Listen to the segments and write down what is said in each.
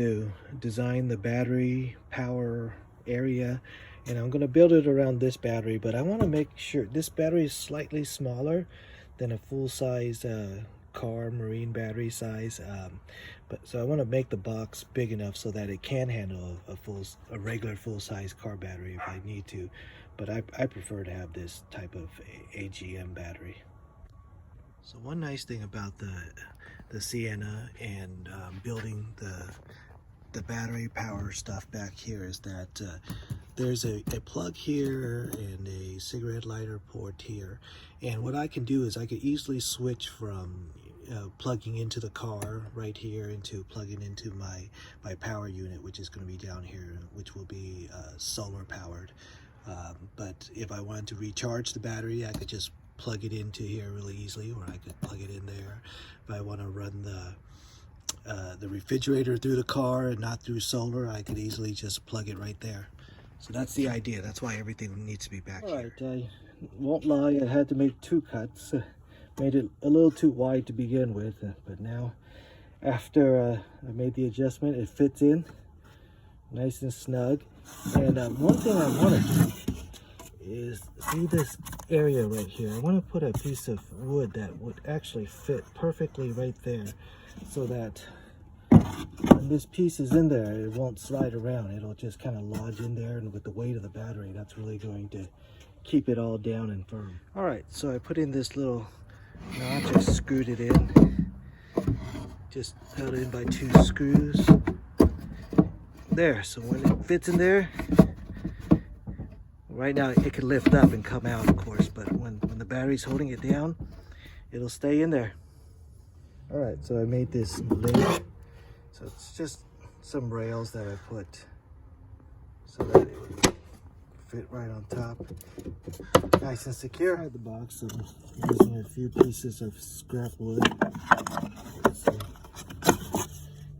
To design the battery power area, and I'm going to build it around this battery, but I want to make sure this battery is slightly smaller than a full-size car marine battery size, but so I want to make the box big enough so that it can handle a regular full-size car battery if I need to, but I prefer to have this type of AGM battery. So one nice thing about the Sienna and building the battery power stuff back here is that there's a plug here and a cigarette lighter port here, and what I can do is I could easily switch from plugging into the car right here into plugging into my power unit, which is going to be down here, which will be solar powered. But if I wanted to recharge the battery, I could just plug it into here really easily, or I could plug it in there. If I want to run the refrigerator through the car and not through solar, I could easily just plug it right there. So that's the idea. That's why everything needs to be back here. Alright, I won't lie, I had to make 2 cuts. Made it a little too wide to begin with, but now after I made the adjustment, it fits in nice and snug. And one thing I want to do is, see this area right here, I want to put a piece of wood that would actually fit perfectly right there, so that when this piece is in there, it won't slide around. It'll just kind of lodge in there, and with the weight of the battery, that's really going to keep it all down and firm. All right, so I put in this little notch, I screwed it in, just held it in by 2 screws there. So when it fits in there, right now it can lift up and come out, of course, but when the battery's holding it down, it'll stay in there. All right, so I made this lid. So it's just some rails that I put so that it would fit right on top, nice and secure. Inside the box, I'm using a few pieces of scrap wood,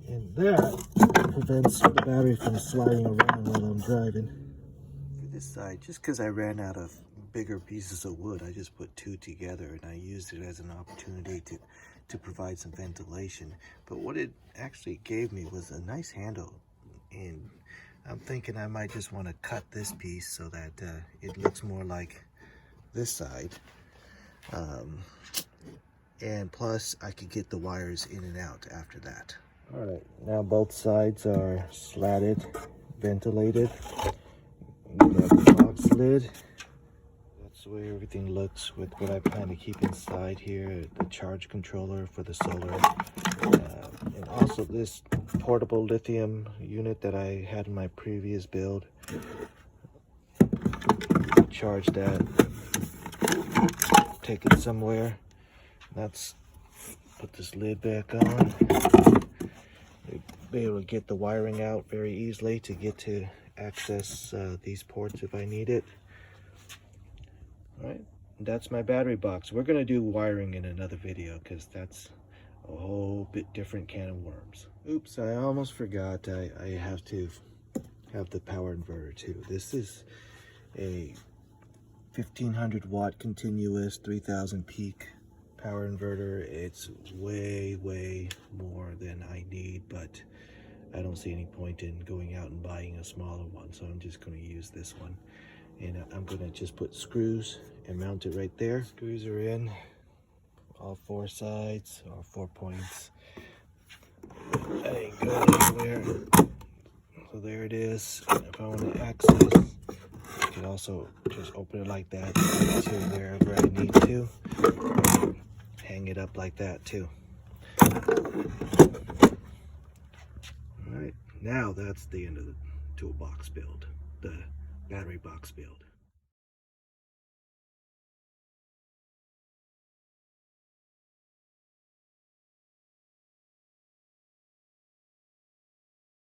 and that prevents the battery from sliding around while I'm driving. For this side, just because I ran out of bigger pieces of wood, I just put 2 together, and I used it as an opportunity to provide some ventilation. But what it actually gave me was a nice handle, and I'm thinking I might just want to cut this piece so that it looks more like this side, and plus I could get the wires in and out after that. All right, now both sides are slatted, ventilated. We got the box lid. That's the way everything looks with what I plan to keep inside here. The charge controller for the solar, and also this portable lithium unit that I had in my previous build. Charge that, take it somewhere. That's, put this lid back on. Be able to get the wiring out very easily to get to access these ports if I need it. All right, that's my battery box. We're gonna do wiring in another video because that's a whole bit different can of worms. Oops, I almost forgot. I have to have the power inverter too. This is a 1500 watt continuous 3000 peak power inverter. It's way more than I need, but I don't see any point in going out and buying a smaller one, so I'm just going to use this one. And I'm going to just put screws and mount it right there. Screws are in all 4 sides, all 4 points. That ain't going anywhere. So there it is. If I want to access, I can also just open it like that to wherever I need to. Hang it up like that too. All right, now that's the end of the toolbox build, the battery box build.